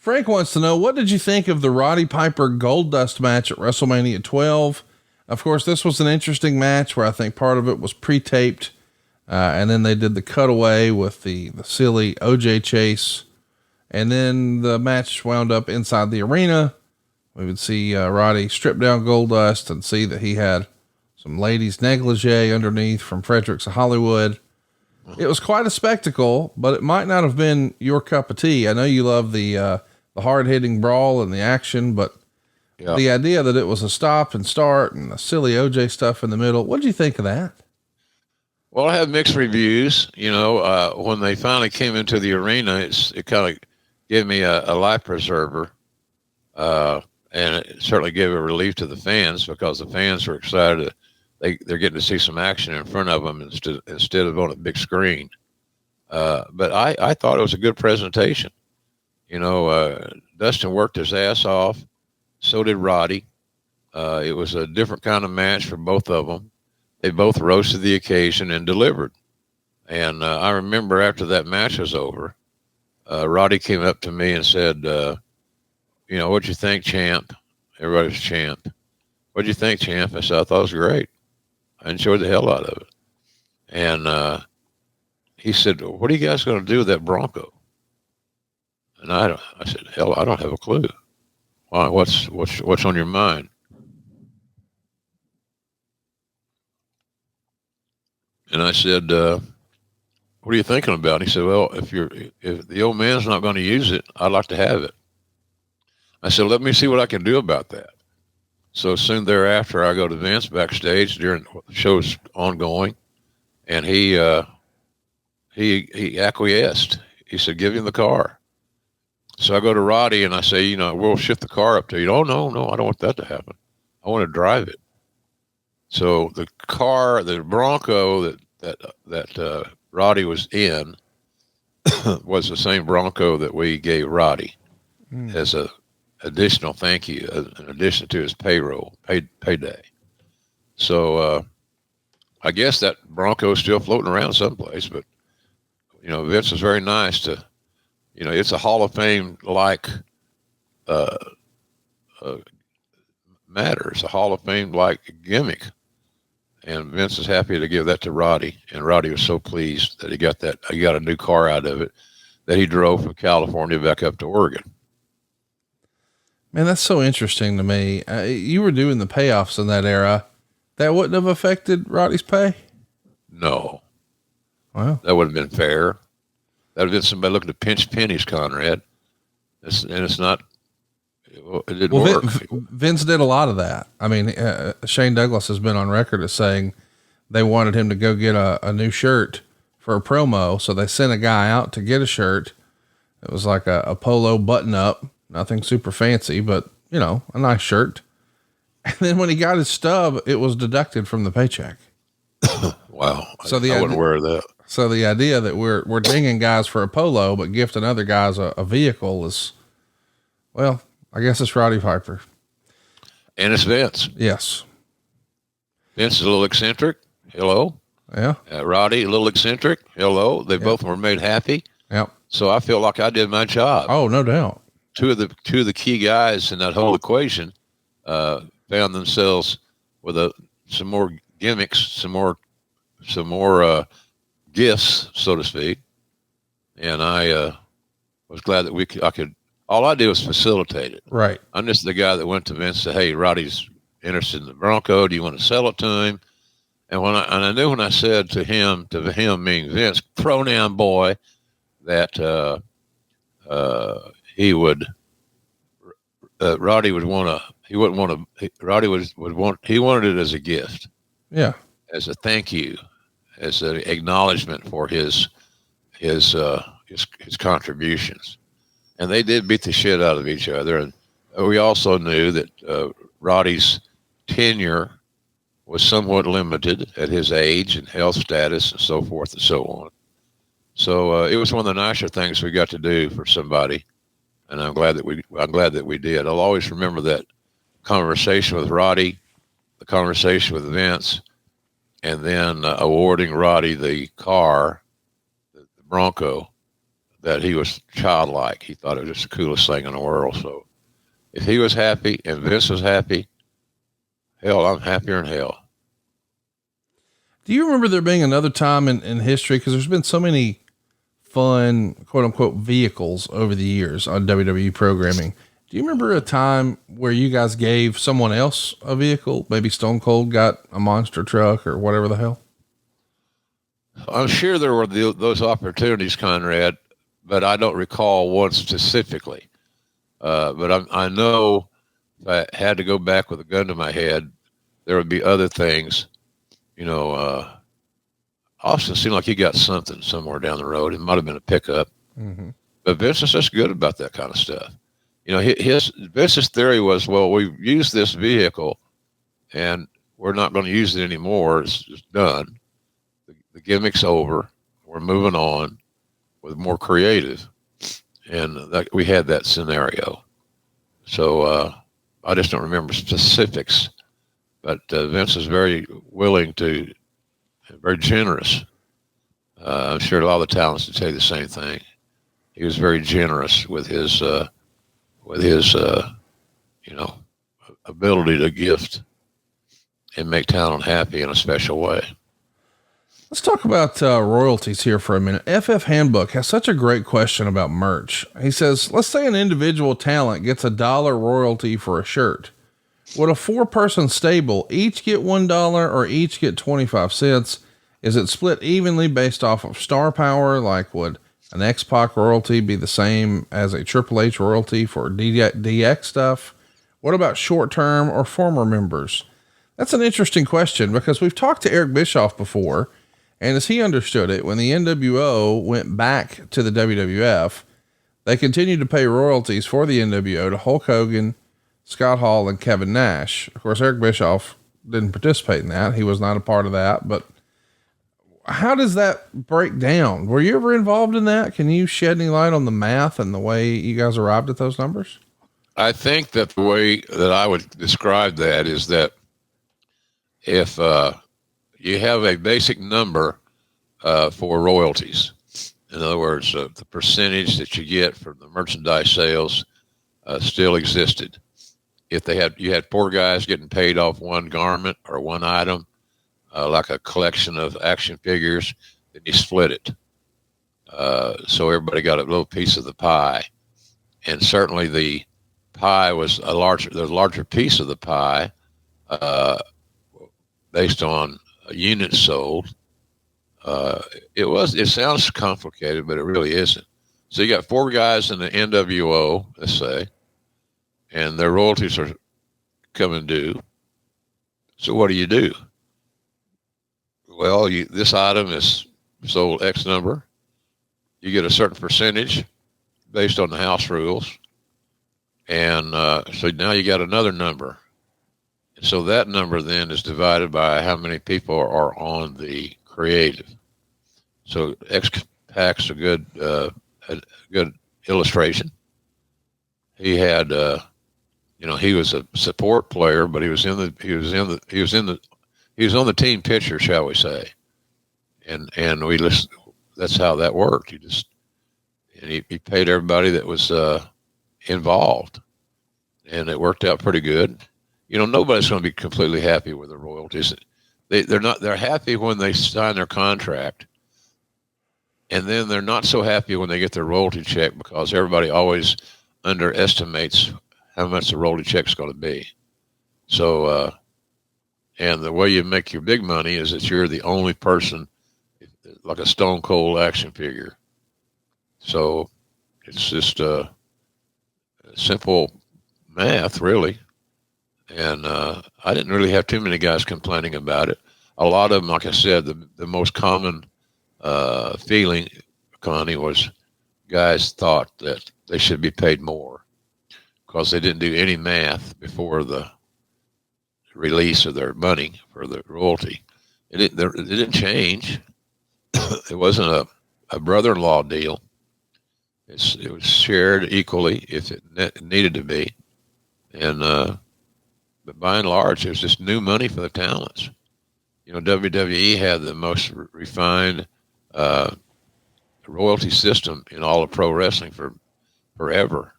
Frank wants to know, what did you think of the Rowdy Piper Goldust match at WrestleMania 12? Of course, this was an interesting match where I think part of it was pre-taped. And then they did the cutaway with the silly OJ chase. And then the match wound up inside the arena. We would see Rowdy strip down Goldust and see that he had some ladies negligee underneath from Fredericks of Hollywood. It was quite a spectacle, but it might not have been your cup of tea. I know you love the hard hitting brawl and the action, but the idea that it was a stop and start and the silly OJ stuff in the middle. What did you think of that? Well, I have mixed reviews. When they finally came into the arena, it kind of gave me a life preserver. And it certainly gave a relief to the fans because the fans were excited. They're getting to see some action in front of them instead of on a big screen. But I thought it was a good presentation. Dustin worked his ass off. So did Rowdy. It was a different kind of match for both of them. They both rose to the occasion and delivered. And I remember after that match was over, Rowdy came up to me and said, what'd you think, champ? Everybody's champ. What'd you think, champ? I said, I thought it was great. I enjoyed the hell out of it. And he said, what are you guys going to do with that Bronco? And I said, hell, I don't have a clue. Why? What's on your mind? And I said, what are you thinking about? He said, well, if the old man's not going to use it, I'd like to have it. I said, let me see what I can do about that. So soon thereafter, I go to Vince backstage during the show's ongoing, and he acquiesced. He said, give him the car. So I go to Rowdy and I say, we'll shift the car up to you. Oh, no, I don't want that to happen. I want to drive it. So the car, the Bronco that Rowdy was in was the same Bronco that we gave Rowdy as a additional thank you, in addition to his payday. So I guess that Bronco is still floating around someplace, but Vince was very nice to, it's a Hall of Fame like matter. It's a Hall of Fame like gimmick. And Vince is happy to give that to Rowdy, and Rowdy was so pleased that he got a new car out of it that he drove from California back up to Oregon. Man, that's so interesting to me. You were doing the payoffs in that era. That wouldn't have affected Rowdy's pay? No. Wow. That wouldn't have been fair. That would have been somebody looking to pinch pennies, Conrad. It's not, it didn't work. Vince did a lot of that. I mean, Shane Douglas has been on record as saying they wanted him to go get a new shirt for a promo. So they sent a guy out to get a shirt. It was like a polo button up. Nothing super fancy, but a nice shirt. And then when he got his stub, it was deducted from the paycheck. Wow. So I wasn't aware of that. So the idea that we're dinging guys for a polo, but gifting other guys a vehicle is, well, I guess it's Rowdy Piper. And it's Vince. Yes. Vince is a little eccentric. Hello. Yeah. Rowdy, a little eccentric. Hello. They both were made happy. Yep. So I feel like I did my job. Oh, no doubt. Two of the key guys in that whole equation found themselves with some more gimmicks, some more gifts, so to speak. And I was glad that I could. All I did was facilitate it. Right. I'm just the guy that went to Vince and said, "Hey, Rowdy's interested in the Bronco. Do you want to sell it to him?" And I knew when I said to him meaning Vince, pronoun boy, that he wanted it as a gift. Yeah. As a thank you, as an acknowledgement for his contributions. And they did beat the shit out of each other. And we also knew that Rowdy's tenure was somewhat limited at his age and health status and so forth and so on. So it was one of the nicer things we got to do for somebody, and I'm glad that we did. I'll always remember that conversation with Rowdy, the conversation with Vince, and then awarding Rowdy the car, the Bronco, that he was childlike. He thought it was just the coolest thing in the world. So if he was happy and Vince was happy, hell, I'm happier than hell. Do you remember there being another time in history? Cause there's been so many fun, quote unquote, vehicles over the years on WWE programming. Do you remember a time where you guys gave someone else a vehicle? Maybe Stone Cold got a monster truck or whatever the hell. I'm sure there were those opportunities, Conrad, but I don't recall one specifically. But I know if I had to go back with a gun to my head, there would be other things. Austin seemed like he got something somewhere down the road. It might have been a pickup. Mm-hmm. But Vince is just good about that kind of stuff. Vince's theory was, well, we've used this vehicle and we're not going to use it anymore. It's just done. The gimmick's over. We're moving on with more creative. And we had that scenario. So I just don't remember specifics. But Vince is very willing to, very generous. I'm sure a lot of the talents would say the same thing. He was very generous with his ability to gift and make talent happy in a special way. Let's talk about royalties here for a minute. FF Handbook has such a great question about merch. He says, let's say an individual talent gets $1 royalty for a shirt. Would a 4-person stable each get $1 or each get 25 cents? Is it split evenly based off of star power? Like, would an X-Pac royalty be the same as a Triple H royalty for DX stuff? What about short-term or former members? That's an interesting question because we've talked to Eric Bischoff before, and as he understood it, when the NWO went back to the WWF, they continued to pay royalties for the NWO to Hulk Hogan, Scott Hall, and Kevin Nash. Of course, Eric Bischoff didn't participate in that. He was not a part of that, but how does that break down? Were you ever involved in that? Can you shed any light on the math and the way you guys arrived at those numbers? I think that the way that I would describe that is that if you have a basic number for royalties, in other words, the percentage that you get from the merchandise sales still existed. If you had 4 guys getting paid off one garment or one item, like a collection of action figures, then you split it. So everybody got a little piece of the pie. And certainly the pie was the larger piece of the pie, based on units sold. It sounds complicated, but it really isn't. So you got 4 guys in the NWO, let's say, and their royalties are coming due. So what do? Well, this item is sold X number. You get a certain percentage based on the house rules. And so now you got another number. And so that number then is divided by how many people are on the creative. So X-Pac's a good illustration. He had, he was a support player, but he was on the team picture, shall we say. And that's how that worked. He paid everybody that was involved, and it worked out pretty good. Nobody's going to be completely happy with the royalties. They're happy when they sign their contract, and then they're not so happy when they get their royalty check because everybody always underestimates how much the royalty check is going to be. So, and the way you make your big money is that you're the only person, like a Stone Cold action figure. So it's just simple math, really. And I didn't really have too many guys complaining about it. A lot of them, like I said, the most common feeling, Connie, was guys thought that they should be paid more because they didn't do any math before the release of their money for the royalty. It didn't change. It wasn't a brother-in-law deal. It was shared equally if it needed to be. And but by and large, it was just new money for the talents. WWE had the most refined royalty system in all of pro wrestling for forever.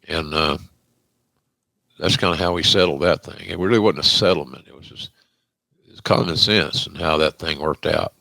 And that's kind of how we settled that thing. It really wasn't a settlement. It was just common sense and how that thing worked out.